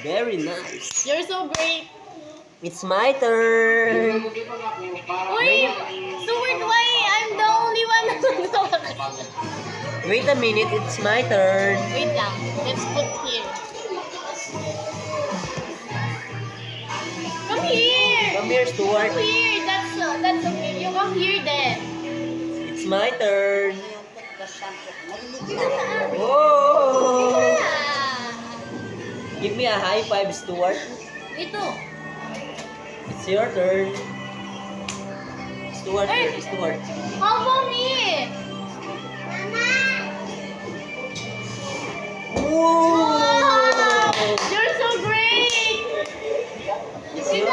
Very nice. You're so great. It's my turn. Uy! Stuart, why I'm the only one? Wait a minute, it's my turn. Wait lang. Let's put here. Come here! Come here, Stuart. Come here! That's okay. You come here then. It's my turn. Whoa! Ah. Give me a high five, Stuart. Ito. It's your turn. Stuart, Hey! Stuart. How about me? Whoa! You're so great! It's your